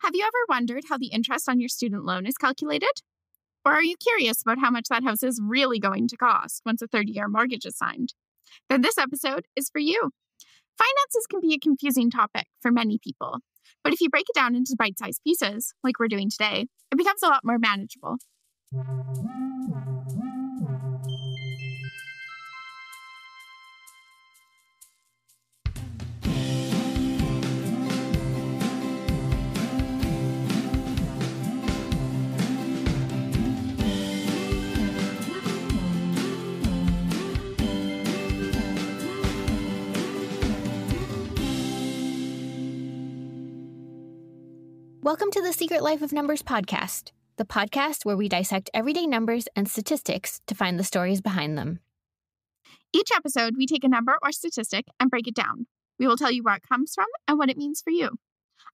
Have you ever wondered how the interest on your student loan is calculated? Or are you curious about how much that house is really going to cost once a 30-year mortgage is signed? Then this episode is for you. Finances can be a confusing topic for many people, but if you break it down into bite-sized pieces, like we're doing today, it becomes a lot more manageable. Welcome to the Secret Life of Numbers podcast, the podcast where we dissect everyday numbers and statistics to find the stories behind them. Each episode, we take a number or statistic and break it down. We will tell you where it comes from and what it means for you.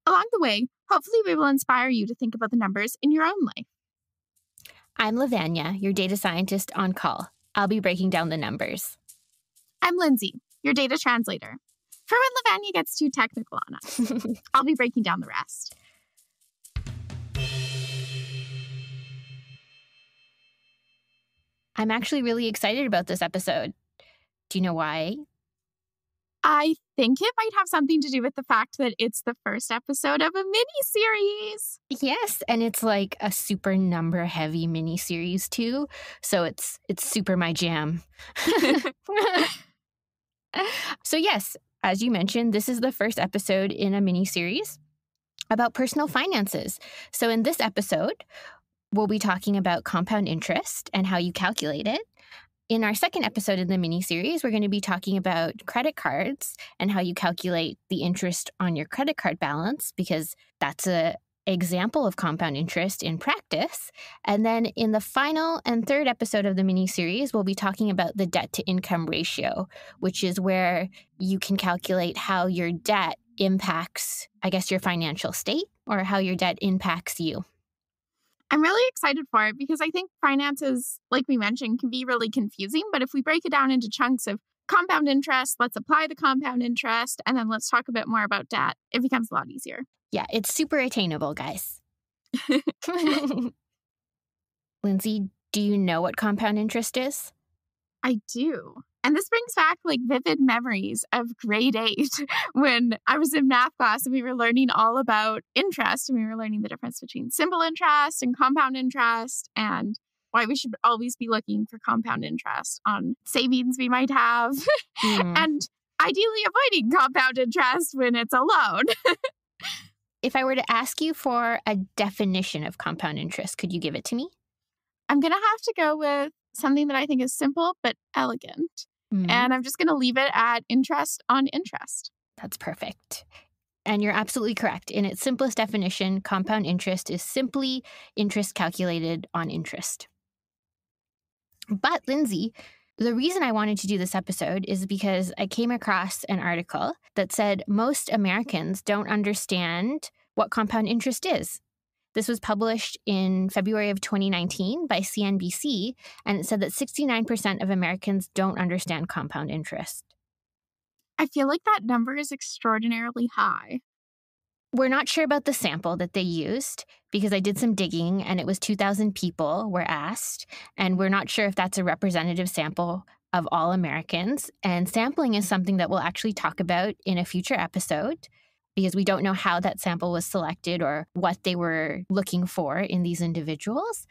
Along the way, hopefully we will inspire you to think about the numbers in your own life. I'm Levannia, your data scientist on call. I'll be breaking down the numbers. I'm Lindsay, your data translator. For when Levannia gets too technical on us, I'll be breaking down the rest. I'm actually really excited about this episode. Do you know why? I think it might have something to do with the fact that it's the first episode of a mini-series. Yes, and it's like a super number-heavy mini-series too, so it's super my jam. So yes, as you mentioned, this is the first episode in a mini-series about personal finances. So in this episode, we'll be talking about compound interest and how you calculate it. In our second episode in the mini-series, we're going to be talking about credit cards and how you calculate the interest on your credit card balance, because that's an example of compound interest in practice. And then in the final and third episode of the mini-series, we'll be talking about the debt-to-income ratio, which is where you can calculate how your debt impacts, I guess, your financial state, or how your debt impacts you. I'm really excited for it because I think finances, like we mentioned, can be really confusing. But if we break it down into chunks of compound interest, let's apply the compound interest, and then let's talk a bit more about debt, it becomes a lot easier. Yeah, it's super attainable, guys. Lindsay, do you know what compound interest is? I do. And this brings back like vivid memories of grade 8 when I was in math class and we were learning all about interest, and we were learning the difference between simple interest and compound interest and why we should always be looking for compound interest on savings we might have and ideally avoiding compound interest when it's a loan. If I were to ask you for a definition of compound interest, could you give it to me? I'm going to have to go with something that I think is simple but elegant. And I'm just going to leave it at interest on interest. That's perfect. And you're absolutely correct. In its simplest definition, compound interest is simply interest calculated on interest. But Lindsay, the reason I wanted to do this episode is because I came across an article that said most Americans don't understand what compound interest is. This was published in February of 2019 by CNBC, and it said that 69% of Americans don't understand compound interest. I feel like that number is extraordinarily high. We're not sure about the sample that they used because I did some digging and it was 2,000 people were asked, and we're not sure if that's a representative sample of all Americans. And sampling is something that we'll actually talk about in a future episode, because we don't know how that sample was selected or what they were looking for in these individuals.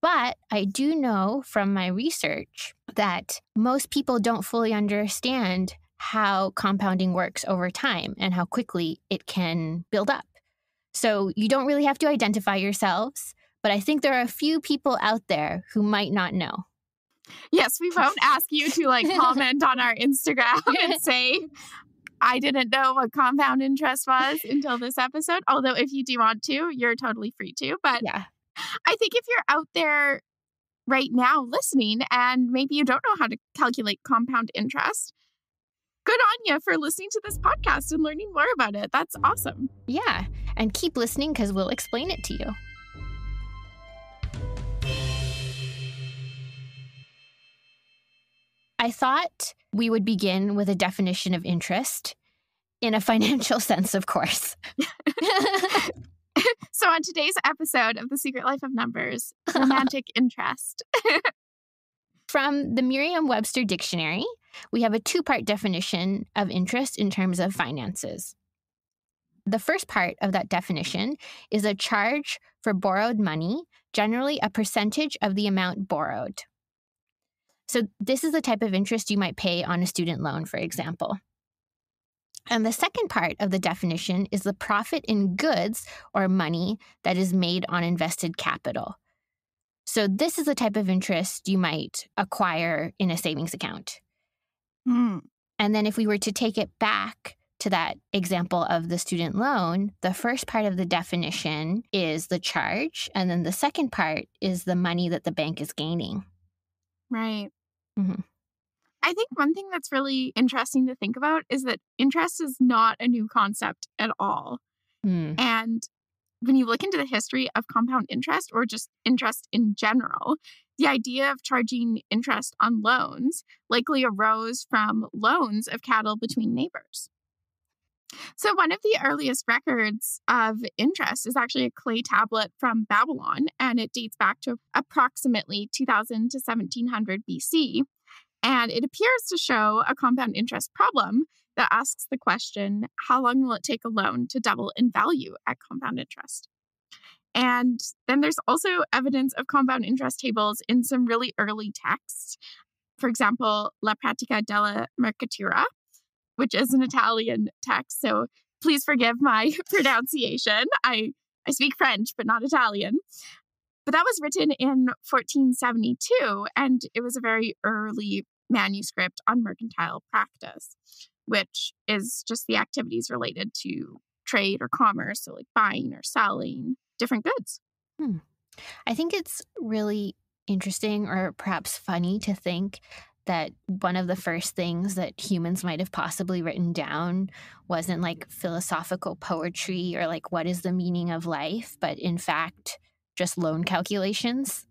But I do know from my research that most people don't fully understand how compounding works over time and how quickly it can build up. So you don't really have to identify yourselves, but I think there are a few people out there who might not know. Yes, we won't ask you to comment on our Instagram and say, I didn't know what compound interest was until this episode. Although if you do want to, you're totally free to. But yeah, I think if you're out there right now listening and maybe you don't know how to calculate compound interest, good on you for listening to this podcast and learning more about it. That's awesome. Yeah, and keep listening because we'll explain it to you. I thought we would begin with a definition of interest in a financial sense, of course. on today's episode of The Secret Life of Numbers, romantic interest. From the Merriam-Webster Dictionary, we have a two-part definition of interest in terms of finances. The first part of that definition is a charge for borrowed money, generally a percentage of the amount borrowed. So this is the type of interest you might pay on a student loan, for example. And the second part of the definition is the profit in goods or money that is made on invested capital. So this is the type of interest you might acquire in a savings account. And then if we were to take it back to that example of the student loan, the first part of the definition is the charge, and then the second part is the money that the bank is gaining. Right. Mm-hmm. I think one thing that's really interesting to think about is that interest is not a new concept at all. And when you look into the history of compound interest or just interest in general, the idea of charging interest on loans likely arose from loans of cattle between neighbors. So one of the earliest records of interest is actually a clay tablet from Babylon, and it dates back to approximately 2000 to 1700 BC. And it appears to show a compound interest problem that asks the question, how long will it take a loan to double in value at compound interest? And then there's also evidence of compound interest tables in some really early texts. For example, La Pratica della Mercatura, which is an Italian text. So please forgive my pronunciation. I speak French, but not Italian. But that was written in 1472, and it was a very early manuscript on mercantile practice, which is just the activities related to trade or commerce, so like buying or selling different goods. I think it's really interesting or perhaps funny to think that one of the first things that humans might have possibly written down wasn't like philosophical poetry or like what is the meaning of life, but in fact, just loan calculations.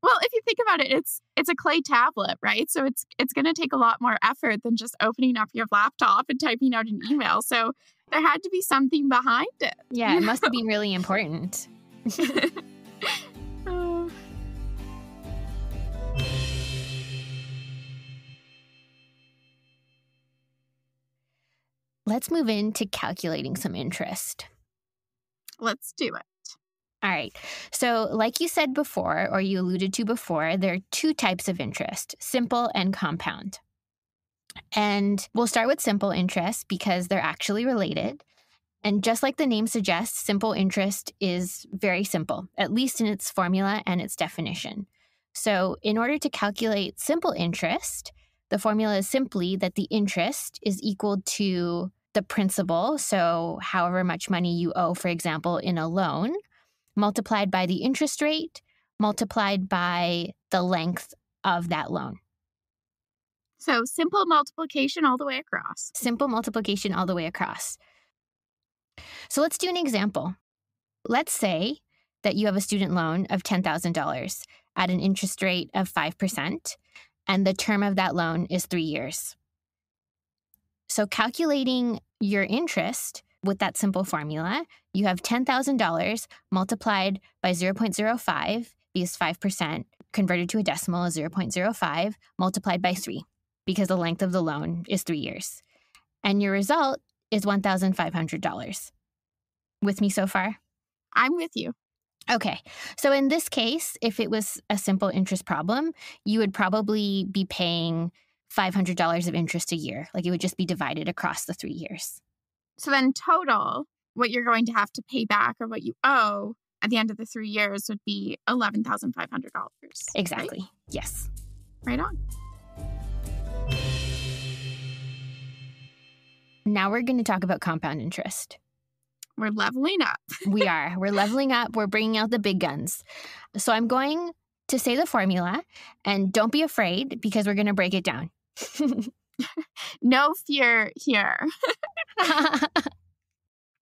Well, if you think about it, it's a clay tablet, right? So it's going to take a lot more effort than just opening up your laptop and typing out an email. So there had to be something behind it. Yeah, it must have been really important. Let's move into calculating some interest. Let's do it. All right. So like you said before, or you alluded to before, there are two types of interest, simple and compound. And we'll start with simple interest because they're actually related. And just like the name suggests, simple interest is very simple, at least in its formula and its definition. So in order to calculate simple interest, the formula is simply that the interest is equal to the principal, so however much money you owe, for example, in a loan, multiplied by the interest rate, multiplied by the length of that loan. So simple multiplication all the way across. Simple multiplication all the way across. So let's do an example. Let's say that you have a student loan of $10,000 at an interest rate of 5%, and the term of that loan is 3 years. So calculating your interest with that simple formula, you have $10,000 multiplied by 0.05, because 5% converted to a decimal is 0.05, multiplied by 3, because the length of the loan is 3 years. And your result is $1,500. With me so far? I'm with you. Okay. So in this case, if it was a simple interest problem, you would probably be paying $500 of interest a year. Like it would just be divided across the 3 years. So then total, what you're going to have to pay back or what you owe at the end of the 3 years would be $11,500. Exactly. Right? Yes. Right on. Now we're going to talk about compound interest. We're leveling up. We are. We're leveling up. We're bringing out the big guns. So I'm going to say the formula, and don't be afraid because we're going to break it down. No fear here.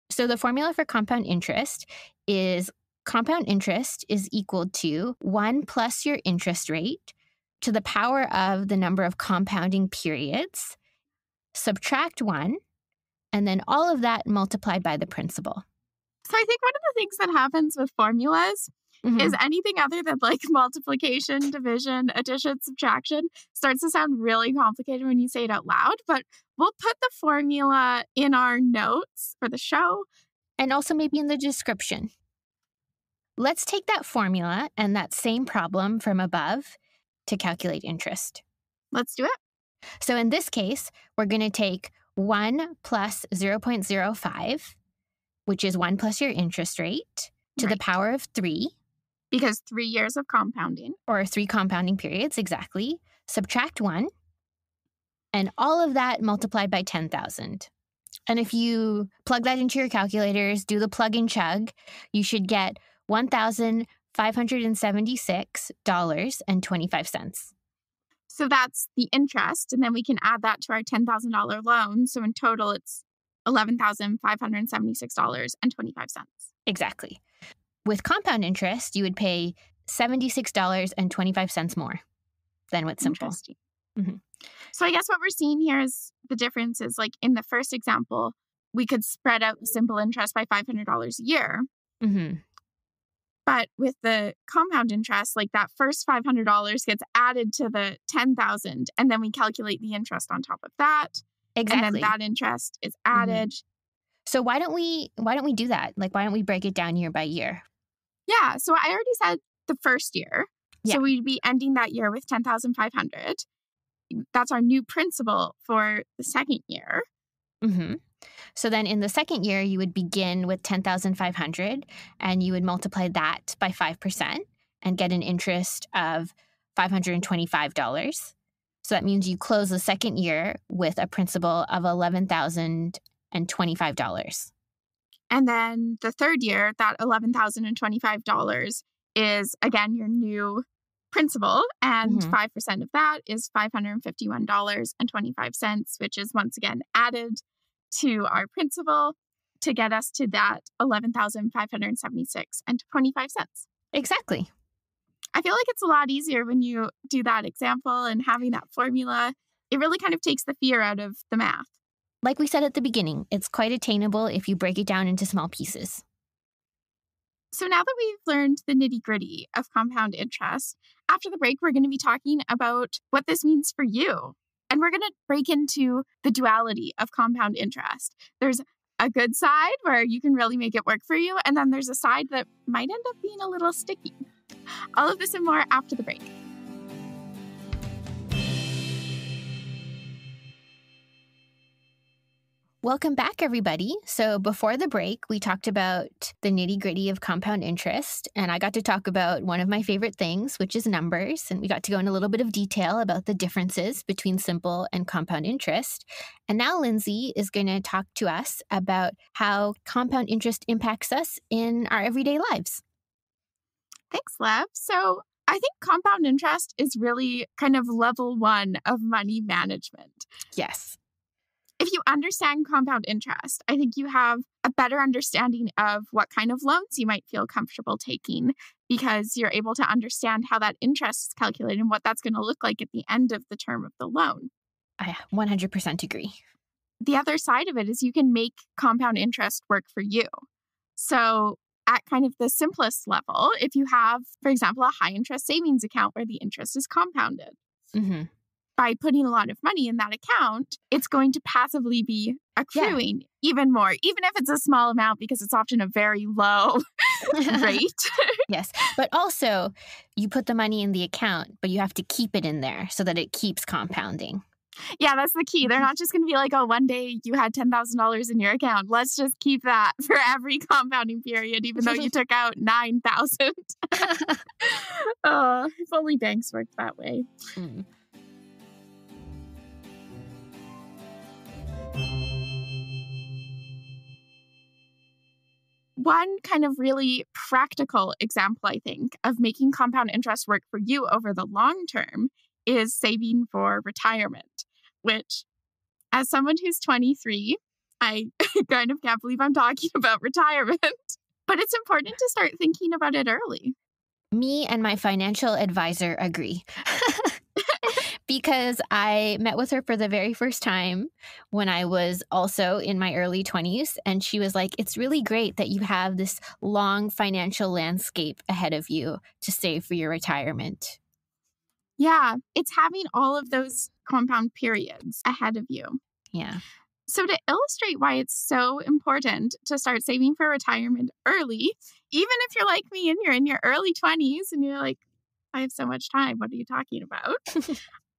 So the formula for compound interest is equal to 1 plus your interest rate to the power of the number of compounding periods, subtract 1, and then all of that multiplied by the principal. So I think one of the things that happens with formulas is anything other than like multiplication, division, addition, subtraction starts to sound really complicated when you say it out loud. But we'll put the formula in our notes for the show. And also maybe in the description. Let's take that formula and that same problem from above to calculate interest. Let's do it. So in this case, we're going to take 1 plus 0.05, which is 1 plus your interest rate, to the power of 3. Because 3 years of compounding. Or 3 compounding periods, exactly. Subtract 1. And all of that multiplied by 10,000. And if you plug that into your calculators, do the plug and chug, you should get $1,576.25. So that's the interest. And then we can add that to our $10,000 loan. So in total, it's $11,576.25. Exactly. With compound interest, you would pay $76.25 more than with simple. Interesting. So I guess what we're seeing here is the difference is like in the first example, we could spread out the simple interest by $500 a year. But with the compound interest, like that first $500 gets added to the $10,000, and then we calculate the interest on top of that. Exactly. And then that interest is added. So why don't we do that? Like, why don't we break it down year by year? Yeah. So I already said the first year. Yeah. So we'd be ending that year with $10,500. That's our new principal for the second year. So then in the second year, you would begin with $10,500 and you would multiply that by 5% and get an interest of $525. So that means you close the second year with a principal of $11,025. And then the third year, that $11,025 is, again, your new principal. And 5% of that is $551.25, which is once again added to our principal to get us to that $11,576.25. Exactly. I feel like it's a lot easier when you do that example and having that formula. It really kind of takes the fear out of the math. Like we said at the beginning, it's quite attainable if you break it down into small pieces. So now that we've learned the nitty-gritty of compound interest, after the break, we're going to be talking about what this means for you. And we're going to break into the duality of compound interest. There's a good side where you can really make it work for you, and then there's a side that might end up being a little sticky. All of this and more after the break. Welcome back, everybody. So before the break, we talked about the nitty-gritty of compound interest, and I got to talk about one of my favorite things, which is numbers, and we got to go in a little bit of detail about the differences between simple and compound interest. And now Lindsay is going to talk to us about how compound interest impacts us in our everyday lives. Thanks, Lev. So I think compound interest is really kind of level 1 of money management. Yes. If you understand compound interest, I think you have a better understanding of what kind of loans you might feel comfortable taking because you're able to understand how that interest is calculated and what that's going to look like at the end of the term of the loan. I 100% agree. The other side of it is you can make compound interest work for you. So at kind of the simplest level, if you have, for example, a high interest savings account where the interest is compounded, by putting a lot of money in that account, it's going to passively be accruing even more, even if it's a small amount, because it's often a very low rate. Yes. But also, you put the money in the account, but you have to keep it in there so that it keeps compounding. Yeah, that's the key. They're not just going to be like, oh, one day you had $10,000 in your account. Let's just keep that for every compounding period, even though you took out $9,000. Oh, if only banks worked that way. One kind of really practical example, I think, of making compound interest work for you over the long term is saving for retirement, which, as someone who's 23, I kind of can't believe I'm talking about retirement, but it's important to start thinking about it early. Me and my financial advisor agree. because I met with her for the very first time when I was also in my early 20s. And she was like, it's really great that you have this long financial landscape ahead of you to save for your retirement. Yeah, it's having all of those compound periods ahead of you. Yeah. So to illustrate why it's so important to start saving for retirement early, even if you're like me and you're in your early 20s and you're like, I have so much time, what are you talking about?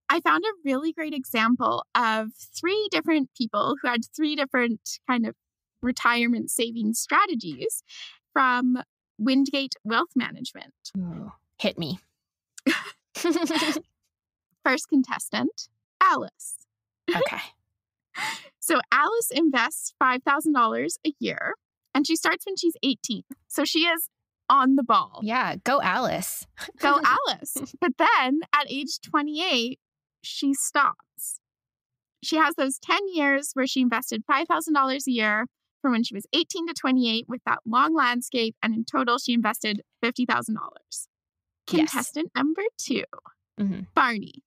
I found a really great example of 3 different people who had 3 different kind of retirement saving strategies from Wingate Wealth Management. Ooh, hit me. First contestant, Alice. Okay. So Alice invests $5,000 a year, and she starts when she's 18. So she is on the ball. Yeah, go Alice. Go Alice. But then at age 28, she stops. She has those 10 years where she invested $5,000 a year from when she was 18 to 28 with that long landscape. And in total, she invested $50,000. Contestant number 2, Barney.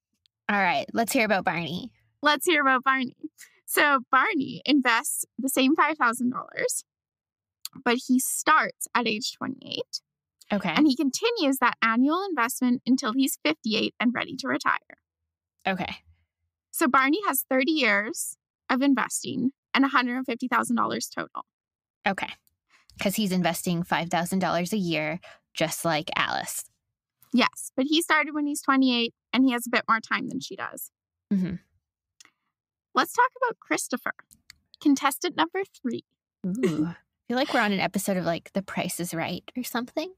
All right, let's hear about Barney. Let's hear about Barney. So Barney invests the same $5,000, but he starts at age 28. Okay. And he continues that annual investment until he's 58 and ready to retire. Okay. So Barney has 30 years of investing and $150,000 total. Okay. Because he's investing $5,000 a year, just like Alice. Yes, but he started when he's 28 and he has a bit more time than she does. Mm-hmm. Let's talk about Christopher, contestant number 3. Ooh. I feel like we're on an episode of like The Price is Right or something.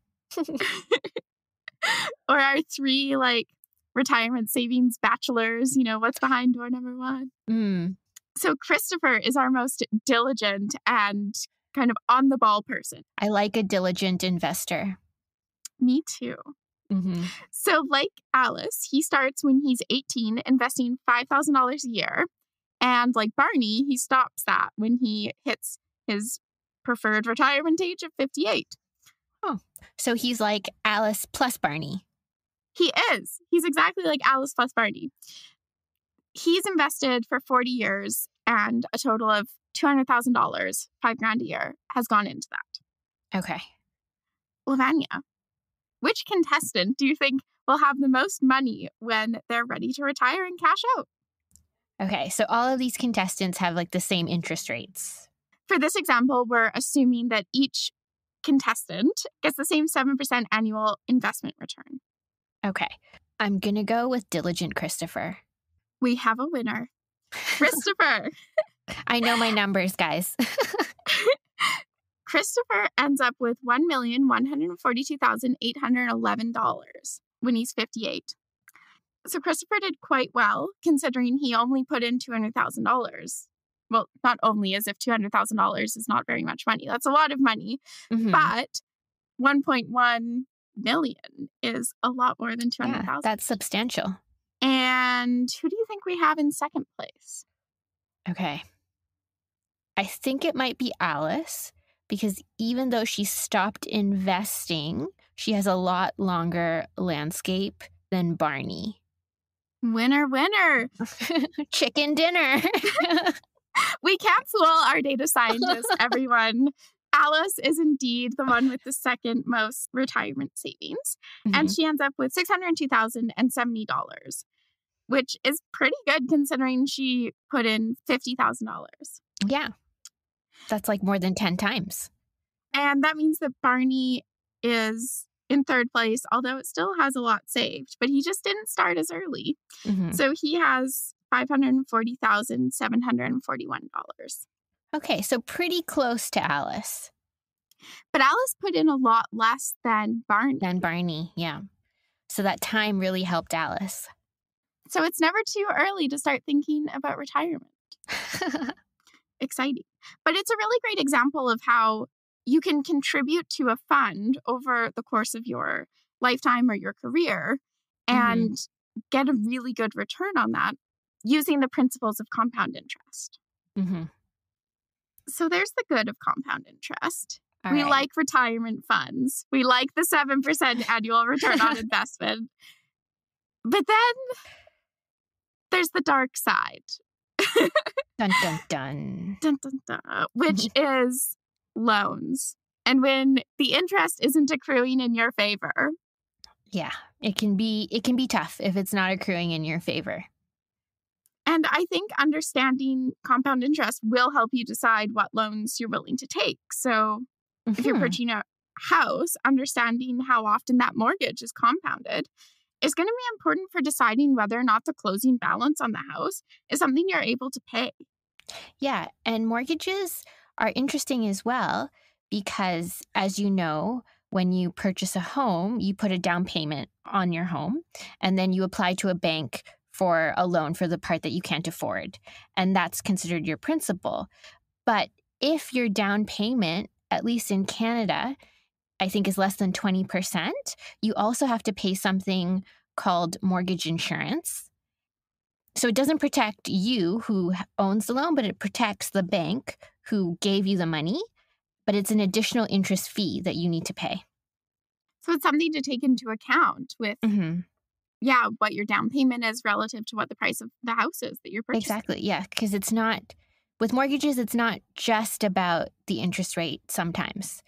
Or our 3 like retirement savings bachelors, what's behind door number 1. So Christopher is our most diligent and kind of on the ball person. I like a diligent investor. Me too. Mm-hmm. So like Alice, he starts when he's 18, investing $5,000 a year. And like Barney, he stops that when he hits his preferred retirement age of 58. Oh, so he's like Alice plus Barney. He is. He's exactly like Alice plus Barney. He's invested for 40 years and a total of $200,000, $5,000 a year, has gone into that. Okay. Levannia, which contestant do you think will have the most money when they're ready to retire and cash out? Okay, so all of these contestants have like the same interest rates. For this example, we're assuming that each contestant gets the same 7% annual investment return. Okay. I'm going to go with diligent Christopher. We have a winner. Christopher. I know my numbers, guys. Christopher ends up with $1,142,811 when he's 58. So Christopher did quite well, considering he only put in $200,000. Well, not only, as if $200,000 is not very much money. That's a lot of money. Mm-hmm. But 1.1 million is a lot more than 200,000. Yeah, that's substantial. And who do you think we have in second place? Okay. I think it might be Alice, because even though she stopped investing, she has a lot longer landscape than Barney. Winner, winner. Chicken dinner. We can't fool our data scientists, everyone. Alice is indeed the one with the second most retirement savings. Mm-hmm. And she ends up with $602,070, which is pretty good considering she put in $50,000. Yeah. That's like more than 10 times. And that means that Barney is in third place, although it still has a lot saved, but he just didn't start as early. Mm-hmm. So he has $540,741. Okay, so pretty close to Alice. But Alice put in a lot less than Barney. Yeah. So that time really helped Alice. So it's never too early to start thinking about retirement. Exciting. But it's a really great example of how you can contribute to a fund over the course of your lifetime or your career and get a really good return on that using the principles of compound interest. Mm-hmm. So there's the good of compound interest. We like retirement funds. We like the 7% annual return on investment. But then there's the dark side. Dun, dun, dun. Dun, dun, dun, which is loans. And when the interest isn't accruing in your favor. Yeah, it can be tough if it's not accruing in your favor. And I think understanding compound interest will help you decide what loans you're willing to take. So if you're purchasing a house, understanding how often that mortgage is compounded is going to be important for deciding whether or not the closing balance on the house is something you're able to pay. Yeah, and mortgages are interesting as well because, as you know, when you purchase a home, you put a down payment on your home, and then you apply to a bank for a loan for the part that you can't afford, and that's considered your principal. But if your down payment, at least in Canada, I think is less than 20%, you also have to pay something called mortgage insurance. So it doesn't protect you who owns the loan, but it protects the bank who gave you the money, but it's an additional interest fee that you need to pay. So it's something to take into account with, what your down payment is relative to what the price of the house is that you're purchasing. Exactly, yeah, because it's not, with mortgages, it's not just about the interest rate sometimes.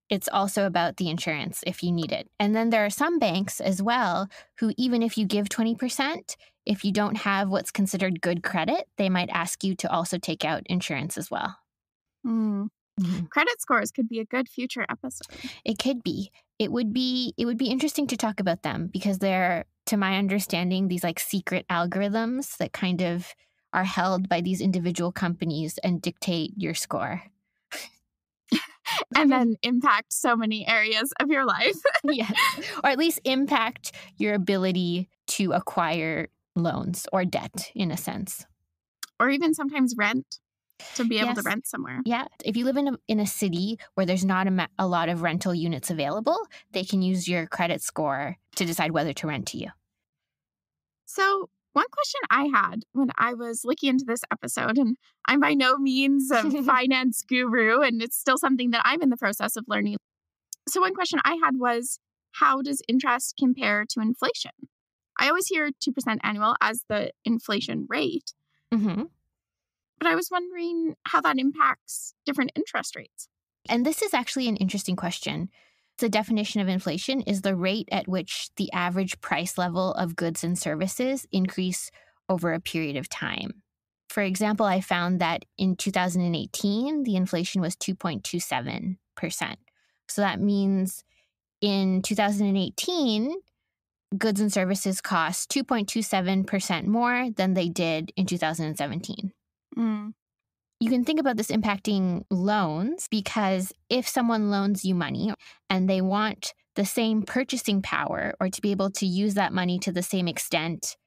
It's also about the insurance if you need it. And then there are some banks as well who, even if you give 20%, if you don't have what's considered good credit, they might ask you to also take out insurance as well. Credit scores could be a good future episode. It could be. It would be interesting to talk about them because they're, to my understanding, these like secret algorithms that kind of are held by these individual companies and dictate your score. And then impact so many areas of your life. Yes. Or at least impact your ability to acquire loans or debt, in a sense. Or even sometimes rent, to be able to rent somewhere. Yeah. If you live in a city where there's not a lot of rental units available, they can use your credit score to decide whether to rent to you. So one question I had when I was looking into this episode, and I'm by no means a finance guru, and it's still something that I'm in the process of learning. So one question I had was, how does interest compare to inflation? I always hear 2% annual as the inflation rate. But I was wondering how that impacts different interest rates. And this is actually an interesting question. The definition of inflation is the rate at which the average price level of goods and services increase over a period of time. For example, I found that in 2018, the inflation was 2.27%. So that means in 2018, goods and services cost 2.27% more than they did in 2017. You can think about this impacting loans because if someone loans you money and they want the same purchasing power or to be able to use that money to the same extent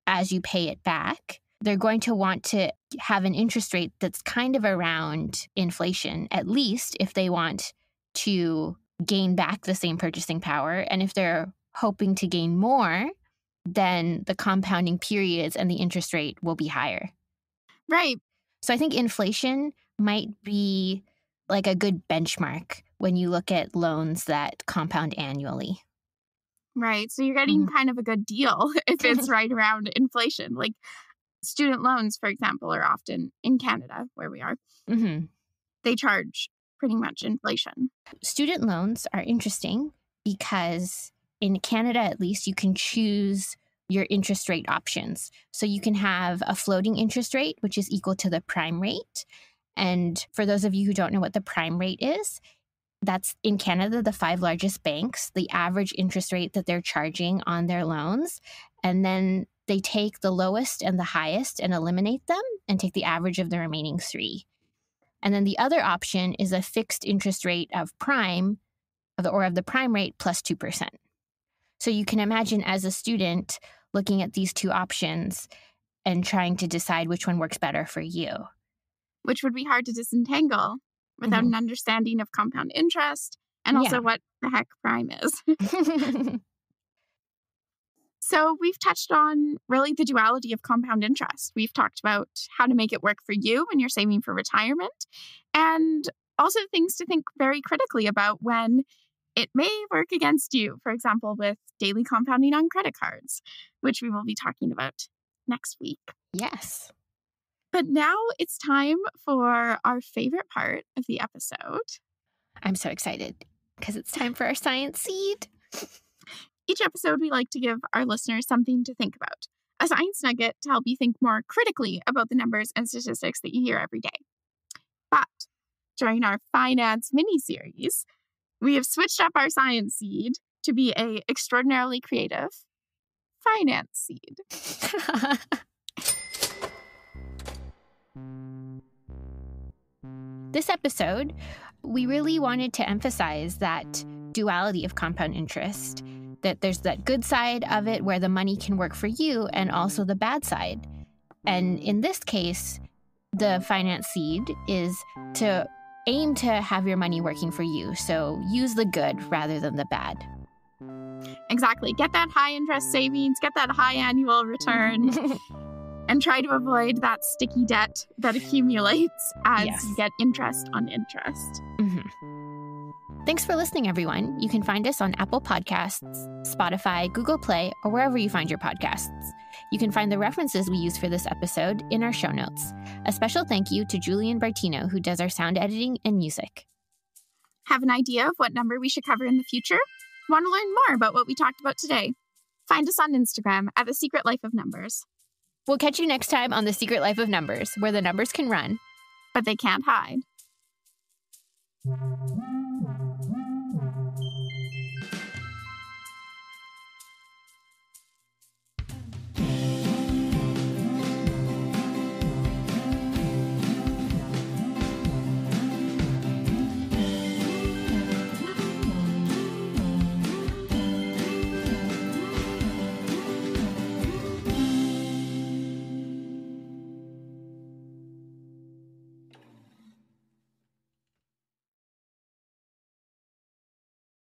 as you pay it back, they're going to want to have an interest rate that's kind of around inflation, at least if they want to gain back the same purchasing power. And if they're hoping to gain more, then the compounding periods and the interest rate will be higher. Right. So I think inflation might be like a good benchmark when you look at loans that compound annually. Right. So you're getting kind of a good deal if it's right around inflation. Like student loans, for example, are often in Canada, where we are. They charge pretty much inflation. Student loans are interesting because in Canada, at least, you can choose your interest rate options. So you can have a floating interest rate, which is equal to the prime rate. And for those of you who don't know what the prime rate is, that's in Canada, the 5 largest banks, the average interest rate that they're charging on their loans. And then they take the lowest and the highest and eliminate them and take the average of the remaining 3. And then the other option is a fixed interest rate of prime, of the prime rate plus 2%. So you can imagine as a student looking at these two options and trying to decide which one works better for you. Which would be hard to disentangle without an understanding of compound interest and also what the heck prime is. So we've touched on really the duality of compound interest. We've talked about how to make it work for you when you're saving for retirement, and also things to think very critically about when it may work against you, for example, with daily compounding on credit cards, which we will be talking about next week. Yes. But now it's time for our favorite part of the episode. I'm so excited because it's time for our science seed. Each episode, we like to give our listeners something to think about, a science nugget to help you think more critically about the numbers and statistics that you hear every day. But during our finance mini-series, we have switched up our science seed to be a extraordinarily creative finance seed. This episode, we really wanted to emphasize that duality of compound interest, that there's that good side of it where the money can work for you and also the bad side. And in this case, the finance seed is to aim to have your money working for you. So use the good rather than the bad. Exactly. Get that high interest savings, get that high annual return, and try to avoid that sticky debt that accumulates as you get interest on interest. Thanks for listening, everyone. You can find us on Apple Podcasts, Spotify, Google Play, or wherever you find your podcasts. You can find the references we use for this episode in our show notes. A special thank you to Julian Bartino, who does our sound editing and music. Have an idea of what number we should cover in the future? Want to learn more about what we talked about today? Find us on Instagram at The Secret Life of Numbers. We'll catch you next time on The Secret Life of Numbers, where the numbers can run, but they can't hide.